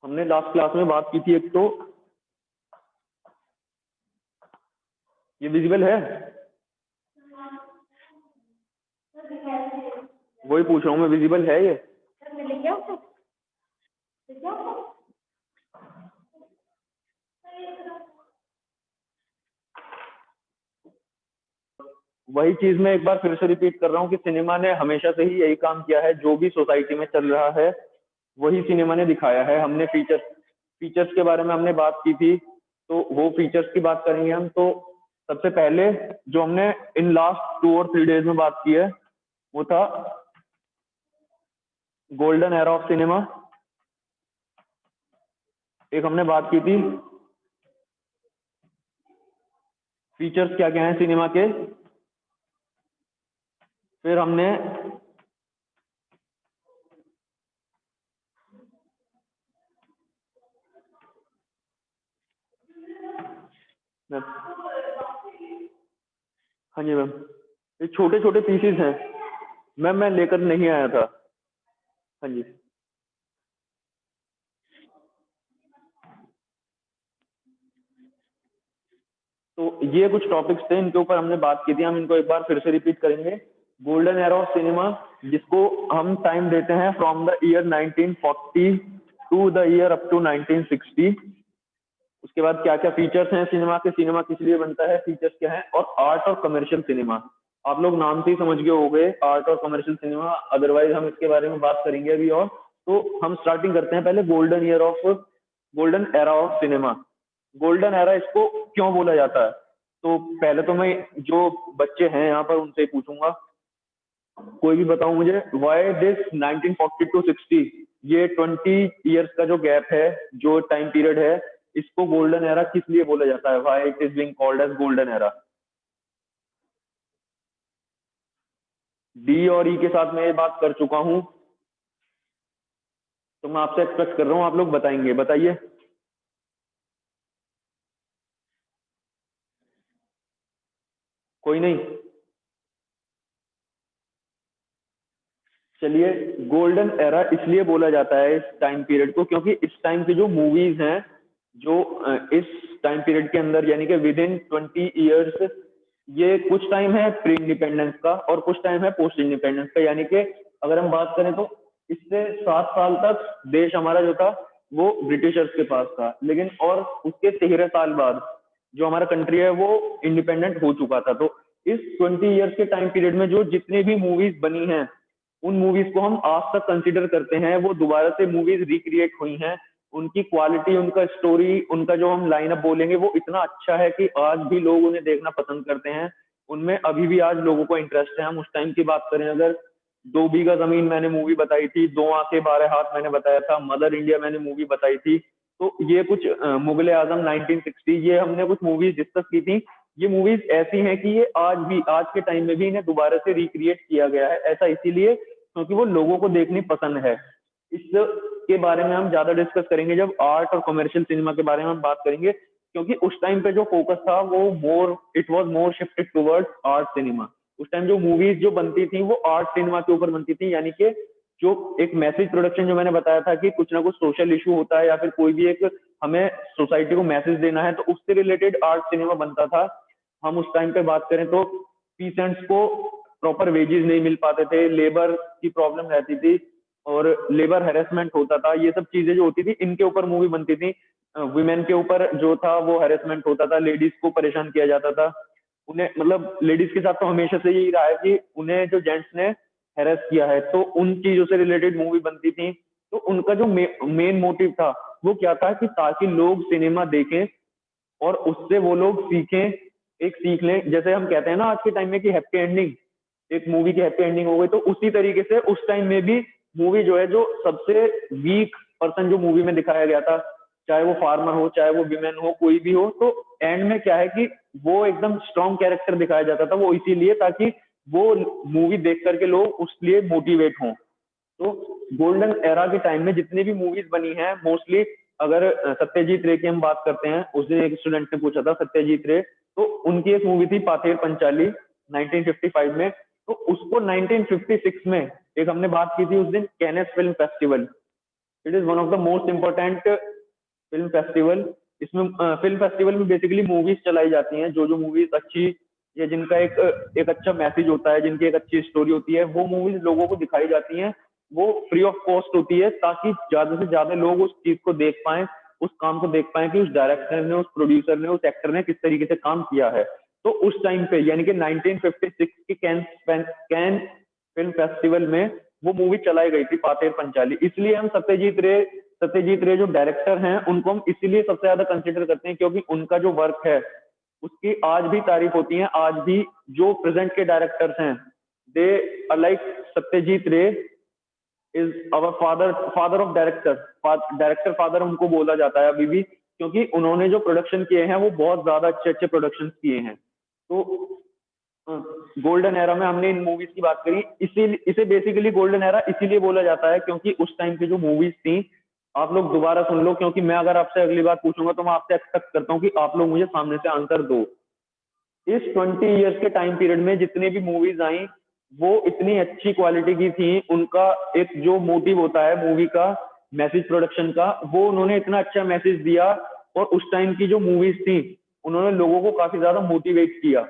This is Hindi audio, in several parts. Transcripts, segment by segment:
हमने लास्ट क्लास में बात की थी एक तो, ये विजिबल है? वही पूछ रहा हूँ मैं, विजिबल है ये? वही चीज मैं एक बार फिर से रिपीट कर रहा हूँ कि सिनेमा ने हमेशा से ही यही काम किया है, जो भी सोसाइटी में चल रहा है वही सिनेमा ने दिखाया है। हमने फीचर्स के बारे में हमने बात की थी, तो वो फीचर्स की बात करेंगे हम। तो सबसे पहले जो हमने इन लास्ट 2 और 3 डेज में बात की है वो था गोल्डन एरा ऑफ सिनेमा। एक हमने बात की थी फीचर्स क्या क्या हैं सिनेमा के। फिर हमने हाँ जी मैम, ये छोटे छोटे पीसेस हैं मैम, मैं लेकर नहीं आया था। हाँ जी, तो ये कुछ टॉपिक्स थे, इनके ऊपर हमने बात की थी, हम इनको एक बार फिर से रिपीट करेंगे। गोल्डन एरा ऑफ सिनेमा, जिसको हम टाइम देते हैं from the year 1940 to the year up to 1960। उसके बाद क्या क्या फीचर्स हैं सिनेमा के, सिनेमा किस लिए बनता है, फीचर्स क्या हैं, और आर्ट और कमर्शियल सिनेमा। आप लोग नाम से ही समझ गए हो गए आर्ट और कमर्शियल सिनेमा, अदरवाइज हम इसके बारे में बात करेंगे अभी। और तो हम स्टार्टिंग करते हैं पहले golden era of cinema. Golden era इसको क्यों बोला जाता है? तो पहले तो मैं जो बच्चे हैं यहाँ पर उनसे पूछूंगा, कोई भी बताओ मुझे, व्हाई दिस 1940 टू 60, ये 20 इयर्स का जो गैप है, जो टाइम पीरियड है, इसको गोल्डन एरा किस लिए बोला जाता है? Why it is being called as golden era? D और ई के साथ मैं ये बात कर चुका हूं, तो मैं आपसे एक्सपेक्ट कर रहा हूं आप लोग बताएंगे, बताइए। कोई नहीं, चलिए, गोल्डन एरा इसलिए बोला जाता है इस टाइम पीरियड को क्योंकि इस टाइम की जो मूवीज हैं, जो इस टाइम पीरियड के अंदर यानी कि विद इन 20 इयर्स, ये कुछ टाइम है प्री इंडिपेंडेंस का और कुछ टाइम है पोस्ट इंडिपेंडेंस का। यानी कि अगर हम बात करें तो इससे 7 साल तक देश हमारा जो था वो ब्रिटिशर्स के पास था, लेकिन और उसके 13 साल बाद जो हमारा कंट्री है वो इंडिपेंडेंट हो चुका था। तो इस 20 इयर्स के टाइम पीरियड में जो जितनी भी मूवीज बनी हैं, उन मूवीज को हम आज तक कंसिडर करते हैं वो दोबारा से मूवीज रिक्रिएट हुई हैं। उनकी क्वालिटी, उनका स्टोरी, उनका जो हम लाइनअप बोलेंगे वो इतना अच्छा है कि आज भी लोग उन्हें देखना पसंद करते हैं। उनमें अभी भी आज लोगों को इंटरेस्ट है। हम उस टाइम की बात करें अगर, 2 बीघा जमीन मैंने मूवी बताई थी, 2 आंखें 12 हाथ मैंने बताया था, मदर इंडिया मैंने मूवी बताई थी। तो ये कुछ मुगले आजम 1960, ये हमने कुछ मूवीज डिस्कस की थी। ये मूवीज ऐसी हैं कि ये आज भी, आज के टाइम में भी इन्हें दोबारा से रिक्रिएट किया गया है। ऐसा इसीलिए क्योंकि वो लोगों को देखनी पसंद है। इसके बारे में हम ज्यादा डिस्कस करेंगे जब आर्ट और कमर्शियल सिनेमा के बारे में हम बात करेंगे, क्योंकि उस टाइम पे जो फोकस था वो it was more shifted towards art cinema. उस टाइम जो मूवीज जो बनती थी वो आर्ट सिनेमा के ऊपर बनती थी, यानी कि जो एक मैसेज प्रोडक्शन, जो मैंने बताया था कि कुछ ना कुछ सोशल इशू होता है या फिर कोई भी एक हमें सोसाइटी को मैसेज देना है, तो उससे रिलेटेड आर्ट सिनेमा बनता था। हम उस टाइम पे बात करें तो पीसेंट्स को प्रॉपर वेजेस नहीं मिल पाते थे, लेबर की प्रॉब्लम रहती थी और लेबर हेरेसमेंट होता था। ये सब चीजें जो होती थी इनके ऊपर मूवी बनती थी। वुमेन के ऊपर जो था वो हेरेसमेंट होता था, लेडीज को परेशान किया जाता था। उन्हें, मतलब लेडीज के साथ तो हमेशा से यही रहा है कि उन्हें जो जेंट्स ने हेरेस किया है, तो उन चीजों से रिलेटेड मूवी बनती थी। तो उनका जो मेन मोटिव था वो क्या था कि ताकि लोग सिनेमा देखें और उससे वो लोग सीखें, एक सीख लें। जैसे हम कहते हैं ना आज के टाइम में कि हैप्पी एंडिंग, एक मूवी की हैप्पी एंडिंग हो गई, तो उसी तरीके से उस टाइम में भी मूवी जो है, जो सबसे वीक पर्सन जो मूवी में दिखाया गया था, चाहे वो फार्मर हो, चाहे वो विमेन हो, कोई भी हो, तो एंड में क्या है कि वो एकदम स्ट्रॉन्ग कैरेक्टर दिखाया जाता था। वो इसीलिए ताकि वो मूवी देख करके लोग उसके लिए मोटिवेट हों। तो गोल्डन एरा के टाइम में जितनी भी मूवीज बनी हैं मोस्टली, अगर सत्यजीत रे की हम बात करते हैं, उस दिन एक स्टूडेंट ने पूछा था सत्यजीत रे, तो उनकी एक मूवी थी पाथेर पंचाली 1955 में। तो उसको 1956 में एक हमने बात की थी उस दिन Cannes film festival, it is one of the most important film festival. इसमें फिल्म फेस्टिवल में बेसिकली मूवीज चलाई जाती हैं, जो जो मूवीज अच्छी या जिनका एक अच्छा मैसेज होता है, जिनकी एक अच्छी स्टोरी होती है, वो मूवीज लोगों को दिखाई जाती हैं। वो फ्री ऑफ कॉस्ट होती है ताकि ज्यादा से ज्यादा लोग उस चीज को देख पाएं, उस काम को देख पाएं कि उस डायरेक्टर ने, उस प्रोड्यूसर ने, उस एक्टर ने किस तरीके से काम किया है। तो उस टाइम पे यानी कि 1956 की कैन फिल्म फेस्टिवल में वो मूवी चलाई गई थी, पाथेर पंचाली। इसलिए हम सत्यजीत रे जो डायरेक्टर हैं उनको हम इसीलिए सबसे ज्यादा कंसिडर करते हैं, क्योंकि उनका जो वर्क है उसकी आज भी तारीफ होती है। आज भी जो प्रेजेंट के डायरेक्टर्स हैं, दे लाइक सत्यजीत रे is our father of director father उनको बोला जाता है अभी भी, क्योंकि उन्होंने जो प्रोडक्शन किए हैं वो बहुत ज्यादा अच्छे अच्छे प्रोडक्शन किए हैं। तो गोल्डन एरा में हमने इन मूवीज की बात करी, इसे बेसिकली गोल्डन एरा इसीलिए बोला जाता है क्योंकि उस टाइम की जो मूवीज थी, आप लोग दोबारा सुन लो, क्योंकि मैं अगर आपसे अगली बार पूछूंगा तो मैं आपसे एक्सपेक्ट करता हूँ कि आप लोग मुझे सामने से आंसर दो। इस 20 इयर्स के टाइम पीरियड में जितनी भी मूवीज आई, वो इतनी अच्छी क्वालिटी की थी। उनका एक जो मोटिव होता है मूवी का, मैसेज प्रोडक्शन का, वो उन्होंने इतना अच्छा मैसेज दिया। और उस टाइम की जो मूवीज थी उन्होंने लोगों को काफी ज्यादा मोटिवेट किया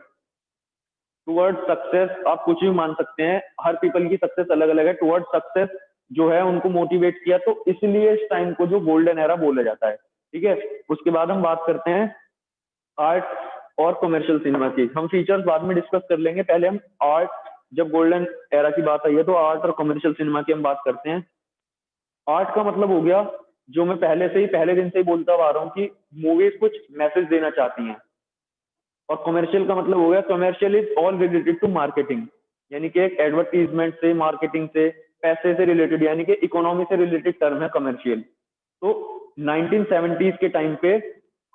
टुवर्ड सक्सेस। आप कुछ भी मान सकते हैं, हर पीपल की सक्सेस अलग अलग है, टुवर्ड सक्सेस जो है उनको मोटिवेट किया। तो इसलिए इस टाइम को जो गोल्डन एरा बोला जाता है। ठीक है, उसके बाद हम बात करते हैं आर्ट और कमर्शियल सिनेमा की। हम फीचर्स बाद में डिस्कस कर लेंगे, पहले हम आर्ट, जब गोल्डन एरा की बात आई है तो आर्ट और कमर्शियल सिनेमा की हम बात करते हैं। आर्ट का मतलब हो गया, जो मैं पहले दिन से ही बोलता आ रहा हूँ कि मूवीज कुछ मैसेज देना चाहती हैं। और कमर्शियल का मतलब हो गया, commercial is all related to marketing, यानी कि एक एडवर्टीजमेंट से, मार्केटिंग से, पैसे से रिलेटेड, यानी कि इकोनॉमी से रिलेटेड टर्म है कमर्शियल। तो 1970s के टाइम पे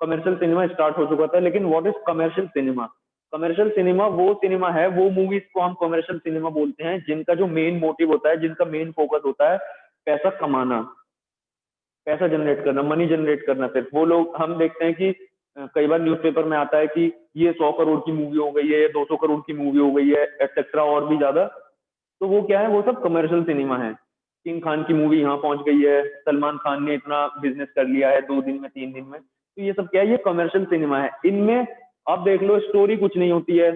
कमर्शियल सिनेमा स्टार्ट हो चुका था। लेकिन what is commercial cinema? Commercial cinema वो सिनेमा है, वो मूवीज को हम कमर्शियल सिनेमा बोलते हैं, जिनका जो मेन मोटिव होता है, जिनका मेन फोकस होता है पैसा कमाना, पैसा जनरेट करना, मनी जनरेट करना। सिर्फ वो लोग, हम देखते हैं कि कई बार न्यूज़पेपर में आता है कि ये 100 करोड़ की मूवी हो गई है, ये 200 करोड़ की मूवी हो गई है, एक्सेट्रा और भी ज्यादा। तो वो क्या है, वो सब कमर्शियल सिनेमा है। किंग खान की मूवी यहाँ पहुंच गई है, सलमान खान ने इतना बिजनेस कर लिया है 2 दिन में, 3 दिन में। तो ये सब क्या है, ये कमर्शियल सिनेमा है। इनमें आप देख लो, स्टोरी कुछ नहीं होती है,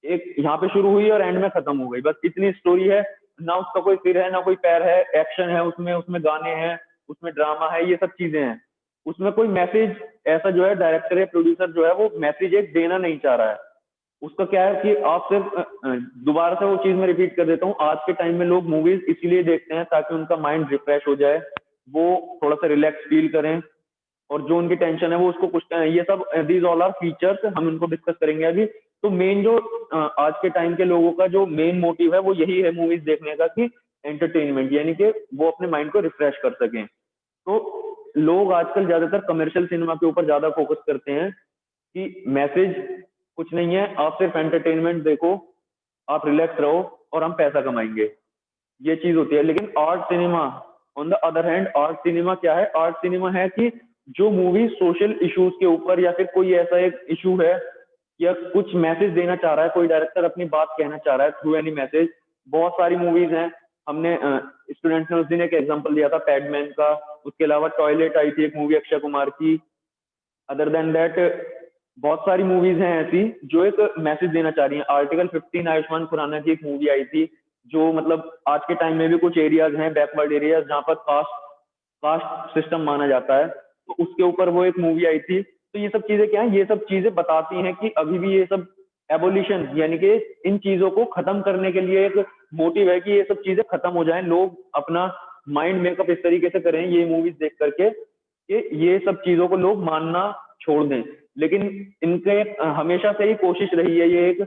एक यहाँ पे शुरू हुई और एंड में खत्म हो गई, बस इतनी स्टोरी है। ना उसका कोई सिर है, ना कोई पैर है, एक्शन है उसमें, उसमें गाने हैं, उसमें ड्रामा है, ये सब चीजें हैं। उसमें कोई मैसेज ऐसा जो है, डायरेक्टर या प्रोड्यूसर जो है वो मैसेज एक देना नहीं चाह रहा है। उसका क्या है कि आप सिर्फ दोबारा से वो चीज में रिपीट कर देता हूँ, आज के टाइम में लोग मूवीज इसीलिए देखते हैं ताकि उनका माइंड रिफ्रेश हो जाए, वो थोड़ा सा रिलैक्स फील करें, और जो उनकी टेंशन है वो उसको कुछ, ये सब दीज ऑल आर फीचर्स, हम इनको डिस्कस करेंगे अभी। तो मेन जो आज के टाइम के लोगों का जो मेन मोटिव है वो यही है मूवीज देखने का, कि एंटरटेनमेंट, यानी कि वो अपने माइंड को रिफ्रेश कर सकें। तो लोग आजकल ज्यादातर कमर्शियल सिनेमा के ऊपर ज्यादा फोकस करते हैं कि मैसेज कुछ नहीं है, आप सिर्फ एंटरटेनमेंट देखो, आप रिलैक्स रहो और हम पैसा कमाएंगे, ये चीज होती है। लेकिन art cinema on the other hand, art cinema क्या है? आर्ट सिनेमा है कि जो मूवी सोशल इश्यूज के ऊपर, या फिर कोई ऐसा एक इशू है या कुछ मैसेज देना चाह रहा है, कोई डायरेक्टर अपनी बात कहना चाह रहा है थ्रू एनी मैसेज। बहुत सारी मूवीज हैं, हमने स्टूडेंट्स ने उस दिन एक एग्जांपल दिया था पैडमैन का। उसके अलावा टॉयलेट आई थी एक मूवी अक्षय कुमार की। अदर देन दैट बहुत सारी मूवीज हैं ऐसी जो एक मैसेज देना चाह रही हैं। आर्टिकल 15 आयुष्मान खुराना की एक मूवी आई थी, जो मतलब आज के टाइम में भी कुछ एरियाज हैं, बैकवर्ड एरियाज, जहाँ पर कास्ट कास्ट सिस्टम माना जाता है, तो उसके ऊपर वो एक मूवी आई थी। तो ये सब चीजें क्या है, ये सब चीजें बताती हैं कि अभी भी ये सब एबोलिशन, यानी कि इन चीजों को खत्म करने के लिए एक मोटिव है कि ये सब चीजें खत्म हो जाएं, लोग अपना माइंड मेकअप इस तरीके से करें ये मूवीज देख करके कि ये सब चीजों को लोग मानना छोड़ दें। लेकिन इनके हमेशा से ही कोशिश रही है, ये एक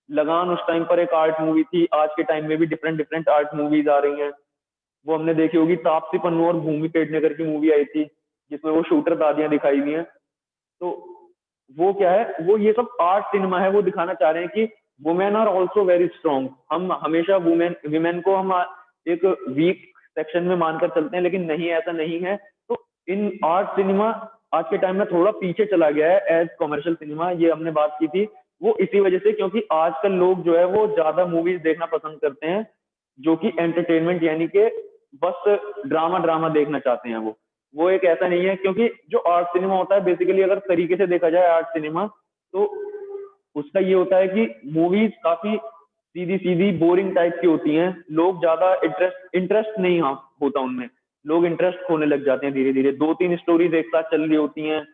लगान उस टाइम पर एक आर्ट मूवी थी, आज के टाइम में भी डिफरेंट डिफरेंट आर्ट मूवीज आ रही हैं। वो हमने देखी होगी, तापसी पन्नू और भूमि पेडनेकर की मूवी आई थी जिसमें वो शूटर दादियां दिखाई हुई हैं। तो वो क्या है, वो ये सब आर्ट सिनेमा है, वो दिखाना चाह रहे हैं कि women are also very strong. हम हमेशा वुमेन विमेन को हम एक वीक सेक्शन में मानकर चलते हैं, लेकिन नहीं, ऐसा नहीं है। तो इन आर्ट सिनेमा आज के टाइम में थोड़ा पीछे चला गया है एज कमर्शियल सिनेमा, ये हमने बात की थी। वो इसी वजह से, क्योंकि आजकल लोग जो है वो ज्यादा मूवीज देखना पसंद करते हैं जो कि एंटरटेनमेंट, यानी कि बस ड्रामा ड्रामा देखना चाहते हैं वो एक ऐसा नहीं है, क्योंकि जो आर्ट सिनेमा होता है बेसिकली अगर तरीके से देखा जाए आर्ट सिनेमा, तो उसका ये होता है कि मूवीज काफी सीधी सीधी बोरिंग टाइप की होती हैं, लोग ज्यादा इंटरेस्ट इंटरेस्ट नहीं होता उनमें, लोग इंटरेस्ट खोने लग जाते हैं धीरे धीरे, दो तीन स्टोरीज एक साथ चल रही होती हैं,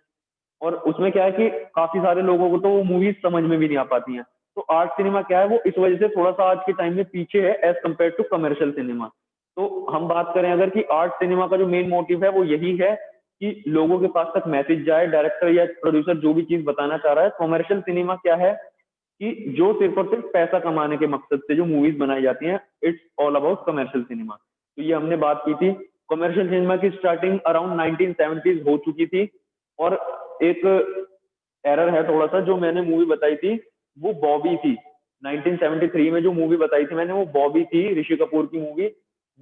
और उसमें क्या है कि काफी सारे लोगों को तो वो मूवीज समझ में भी नहीं आ पाती हैं। तो आर्ट सिनेमा क्या है, वो इस वजह से थोड़ा सा आज के टाइम में पीछे है as compare to commercial cinema. तो हम बात करें अगर कि आर्ट सिनेमा का जो मेन मोटिव है वो यही है कि लोगों के पास तक मैसेज जाए, डायरेक्टर या प्रोड्यूसर जो भी चीज बताना चाह रहा है। कमर्शियल सिनेमा क्या है कि जो सिर्फ और सिर्फ पैसा कमाने के मकसद से जो मूवीज बनाई जाती हैं, it's all about commercial cinema. तो ये हमने बात की थी। कमर्शियल सिनेमा की स्टार्टिंग अराउंड 1970s हो चुकी थी, और एक एरर है थोड़ा सा, जो मैंने मूवी बताई थी वो बॉबी थी। 1973 में जो मूवी बताई थी मैंने वो बॉबी थी, ऋषि कपूर की मूवी।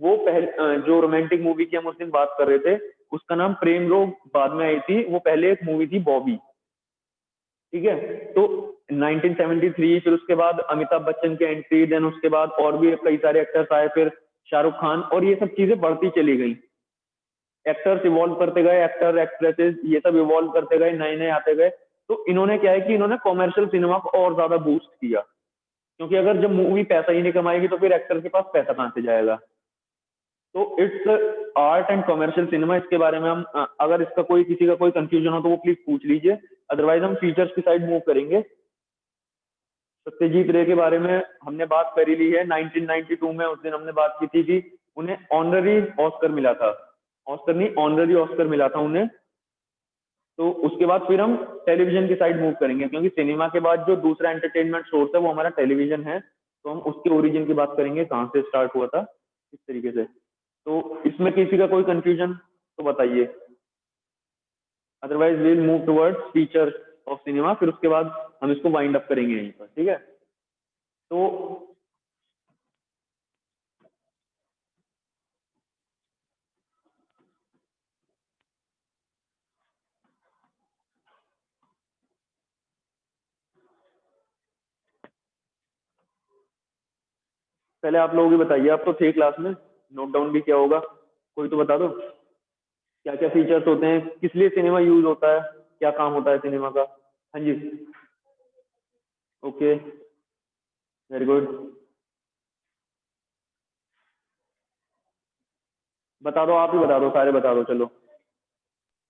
वो पहले जो रोमांटिक मूवी की हम उस दिन बात कर रहे थे, उसका नाम प्रेम रोग बाद में आई थी, वो पहले एक मूवी थी बॉबी। ठीक है, तो 1973, फिर उसके बाद अमिताभ बच्चन की एंट्री, देन उसके बाद और भी कई सारे एक्टर्स आए, फिर शाहरुख खान, और ये सब चीजें बढ़ती चली गई। एक्टर्स इवॉल्व करते गए, एक्टर एक्ट्रेसेस ये सब इवॉल्व करते गए, नए नए आते गए। तो इन्होंने क्या है कि इन्होंने कॉमर्शियल सिनेमा को और ज्यादा बूस्ट किया, क्योंकि अगर जब मूवी पैसा ही नहीं कमाएगी तो फिर एक्टर के पास पैसा कहाँ से जाएगा। तो it's art and commercial cinema, इसके बारे में हम अगर इसका कोई किसी का कोई कंफ्यूजन हो तो वो प्लीज पूछ लीजिए, अदरवाइज हम फीचर्स की साइड मूव करेंगे। सत्यजीत रे के बारे में हमने बात कर ही ली है। 1992 में उस दिन हमने बात की थी कि उन्हें ऑनररी ऑस्कर मिला था, ऑस्कर नहीं ऑनररी ऑस्कर मिला था उन्हें। तो उसके बाद फिर हम टेलीविजन की साइड मूव करेंगे, क्योंकि सिनेमा के बाद जो दूसरा एंटरटेनमेंट सोर्स है वो हमारा टेलीविजन है। तो हम उसके ओरिजिन की बात करेंगे, कहाँ से स्टार्ट हुआ था, किस तरीके से। तो इसमें किसी का कोई कंफ्यूजन तो बताइए, otherwise will move towards feature of cinema, फिर उसके बाद हम इसको वाइंड अप करेंगे यहीं पर। ठीक है, तो पहले आप लोग ही बताइए, आप तो थे क्लास में, नोट डाउन भी किया होगा, कोई तो बता दो क्या क्या फीचर्स होते हैं, किस लिए सिनेमा यूज होता है, क्या काम होता है सिनेमा का। हाँ जी, ओके, वेरी गुड। बता दो, आप ही बता दो, सारे बता दो चलो।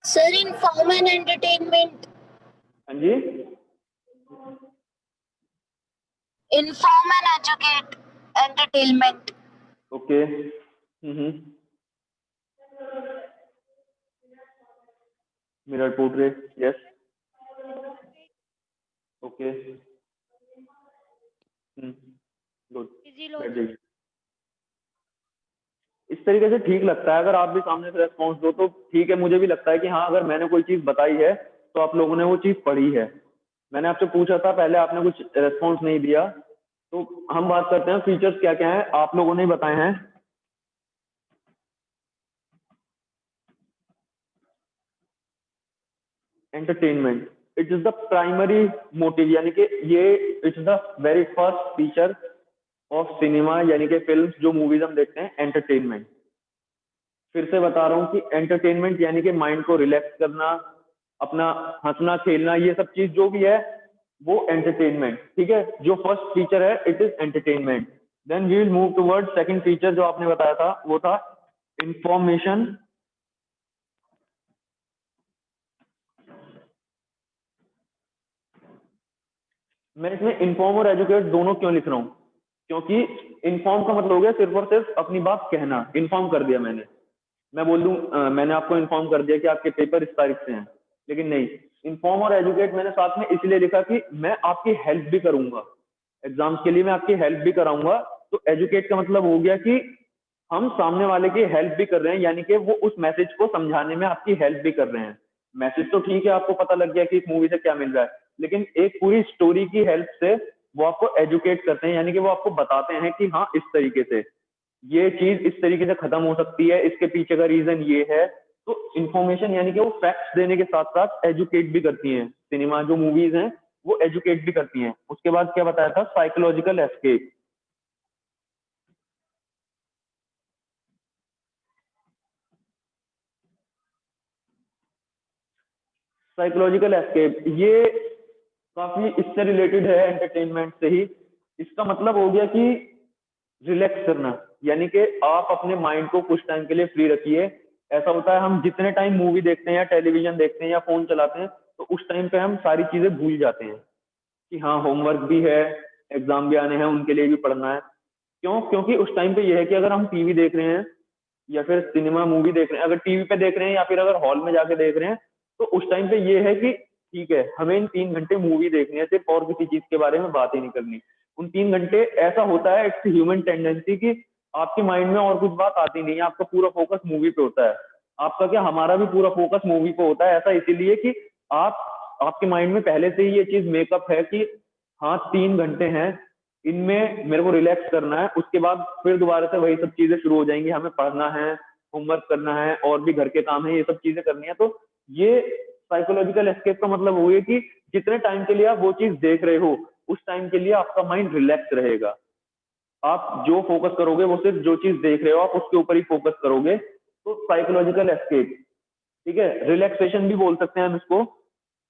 Sir inform and entertainment. हाँ जी, inform and educate entertainment. Okay, mirror portrait, yes, okay, good, बैठ जाइए। इस तरीके से ठीक लगता है, अगर आप भी सामने से रेस्पॉन्स दो तो ठीक है, मुझे भी लगता है कि हाँ अगर मैंने कोई चीज बताई है तो आप लोगों ने वो चीज पढ़ी है। मैंने आपसे पूछा था पहले, आपने कुछ रेस्पॉन्स नहीं दिया। तो हम बात करते हैं फीचर्स क्या क्या है, आप लोगों ने बताए हैं। Entertainment, it is the primary motive, यानी कि ये it's the very first feature of cinema, यानी कि फिल्म जो मूवीज हम देखते हैं, एंटरटेनमेंट। फिर से बता रहा हूँ कि एंटरटेनमेंट यानी कि माइंड को रिलैक्स करना, अपना हंसना खेलना, ये सब चीज जो भी है वो एंटरटेनमेंट। ठीक है, जो फर्स्ट फीचर है it is entertainment. Then we will move toward second feature जो आपने बताया था, वो था इंफॉर्मेशन। मैं इसमें इन्फॉर्म और एजुकेट दोनों क्यों लिख रहा हूँ, क्योंकि इन्फॉर्म का मतलब हो गया सिर्फ और सिर्फ अपनी बात कहना, इन्फॉर्म कर दिया मैंने। मैं बोल दूं मैंने आपको इन्फॉर्म कर दिया कि आपके पेपर इस तारीख से हैं, लेकिन नहीं, इन्फॉर्म और एजुकेट मैंने साथ में इसलिए लिखा कि मैं आपकी हेल्प भी करूंगा, एग्जाम्स के लिए मैं आपकी हेल्प भी कराऊंगा। तो एजुकेट का मतलब हो गया कि हम सामने वाले की हेल्प भी कर रहे हैं, यानी कि वो उस मैसेज को समझाने में आपकी हेल्प भी कर रहे हैं। मैसेज तो ठीक है, आपको पता लग गया कि इस मूवी से क्या मिल रहा है, लेकिन एक पूरी स्टोरी की हेल्प से वो आपको एजुकेट करते हैं, यानी कि वो आपको बताते हैं कि हाँ इस तरीके से ये चीज इस तरीके से खत्म हो सकती है, इसके पीछे का रीजन ये है। तो इन्फॉर्मेशन यानी कि वो फैक्ट्स देने के साथ साथ एजुकेट भी करती हैं, सिनेमा जो मूवीज हैं वो एजुकेट भी करती हैं। उसके बाद क्या बताया था, साइकोलॉजिकल एस्केप। साइकोलॉजिकल एस्केप, ये काफी इससे रिलेटेड है एंटरटेनमेंट से ही। इसका मतलब हो गया कि रिलैक्स करना, यानी कि आप अपने माइंड को कुछ टाइम के लिए फ्री रखिए। ऐसा होता है हम जितने टाइम मूवी देखते हैं या टेलीविजन देखते हैं या फोन चलाते हैं, तो उस टाइम पे हम सारी चीजें भूल जाते हैं कि हाँ होमवर्क भी है, एग्जाम भी आने हैं, उनके लिए भी पढ़ना है। क्यों? क्योंकि उस टाइम पे ये है कि अगर हम टीवी देख रहे हैं या फिर सिनेमा मूवी देख रहे हैं, अगर टीवी पे देख रहे हैं या फिर अगर हॉल में जाके देख रहे हैं, तो उस टाइम पे ये है कि ठीक है हमें इन 3 घंटे मूवी देखनी है सिर्फ, और किसी चीज के बारे में बात ही नहीं करनी। उन 3 घंटे ऐसा होता है, इट्स ह्यूमन टेंडेंसी कि आपके माइंड में और कुछ बात आती नहीं है, आपका पूरा फोकस मूवी पे होता है। आपका क्या, हमारा भी पूरा फोकस मूवी पे होता है। ऐसा इसीलिए कि आपके माइंड में पहले से ही ये चीज मेकअप है कि हाँ 3 घंटे हैं, इनमें मेरे को रिलैक्स करना है, उसके बाद फिर दोबारा से वही सब चीजें शुरू हो जाएंगी, हमें पढ़ना है, होमवर्क करना है, और भी घर के काम है, ये सब चीजें करनी है। तो ये साइकोलॉजिकल एस्केप का मतलब वो है कि जितने टाइम के लिए आप वो चीज देख रहे हो, उस टाइम के लिए आपका माइंड रिलैक्स रहेगा। आप जो फोकस करोगे वो सिर्फ जो चीज देख रहे हो आप उसके ऊपर ही फोकस करोगे। तो साइकोलॉजिकल एस्केप, ठीक है, रिलैक्सेशन भी बोल सकते हैं हम इसको,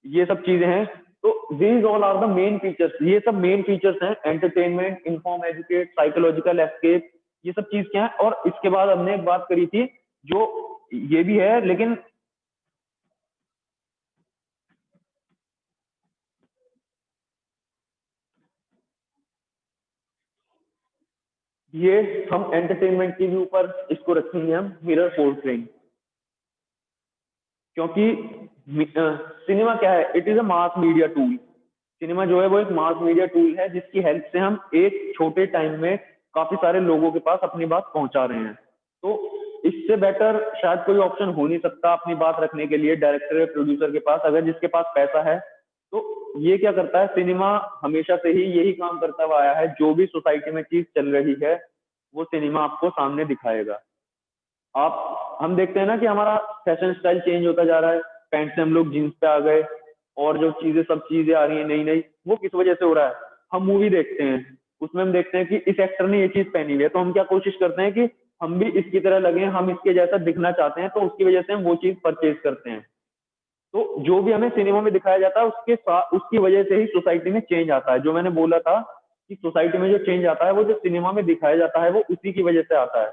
ये सब चीजें हैं। तो these all are the main features, ये सब मेन फीचर्स हैं, entertainment, inform, educate, psychological escape, ये सब चीज क्या है। और इसके बाद हमने एक बात करी थी जो ये भी है, लेकिन ये हम एंटरटेनमेंट के भी ऊपर इसको रखेंगे हम, मिरर पोर्ट्रेइंग। क्योंकि सिनेमा क्या है, it is a mass media tool. Cinema जो है वो एक मास मीडिया टूल है जिसकी हेल्प से हम एक छोटे टाइम में काफी सारे लोगों के पास अपनी बात पहुंचा रहे हैं। तो इससे बेटर शायद कोई ऑप्शन हो नहीं सकता अपनी बात रखने के लिए डायरेक्टर या प्रोड्यूसर के पास, अगर जिसके पास पैसा है। तो ये क्या करता है, सिनेमा हमेशा से ही यही काम करता हुआ आया है, जो भी सोसाइटी में चीज चल रही है वो सिनेमा आपको सामने दिखाएगा। आप हम देखते हैं ना कि हमारा फैशन स्टाइल चेंज होता जा रहा है, पैंट से हम लोग जीन्स पे आ गए, और जो चीजें सब चीजें आ रही हैं नई नई, वो किस वजह से हो रहा है। हम मूवी देखते हैं, उसमें हम देखते हैं कि इस एक्टर ने ये चीज पहनी हुई है, तो हम क्या कोशिश करते हैं कि हम भी इसकी तरह लगे, हम इसके जैसा दिखना चाहते हैं, तो उसकी वजह से हम वो चीज परचेज करते हैं। तो जो भी हमें सिनेमा में दिखाया जाता है उसके साथ उसकी वजह से ही सोसाइटी में चेंज आता है। जो मैंने बोला था कि सोसाइटी में जो चेंज आता है वो जो सिनेमा में दिखाया जाता है वो उसी की वजह से आता है।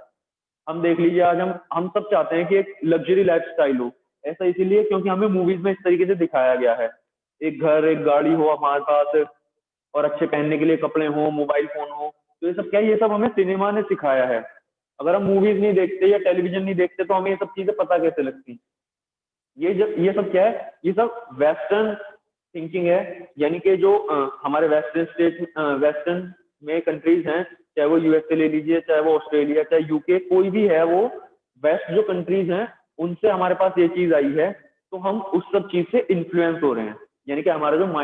हम देख लीजिए, आज हम सब चाहते हैं कि एक लग्जरी लाइफस्टाइल हो। ऐसा इसीलिए क्योंकि हमें मूवीज में इस तरीके से दिखाया गया है, एक घर एक गाड़ी हो हमारे पास, और अच्छे पहनने के लिए कपड़े हो, मोबाइल फोन हो। तो ये सब क्या है, ये सब हमें सिनेमा ने सिखाया है। अगर हम मूवीज नहीं देखते या टेलीविजन नहीं देखते तो हमें ये सब चीजें पता कैसे लगती। ये सब क्या है, ये सब वेस्टर्न थिंकिंग है। यानी कि जो हमारे वेस्टर्न में कंट्रीज हैं, चाहे वो यूएसए ले लीजिए, चाहे वो ऑस्ट्रेलिया, चाहे यूके, कोई भी है, वो वेस्ट जो कंट्रीज हैं उनसे हमारे पास ये चीज आई है। तो हम उस सब चीज से इन्फ्लुएंस हो रहे हैं, यानी कि हमारा जो माइंड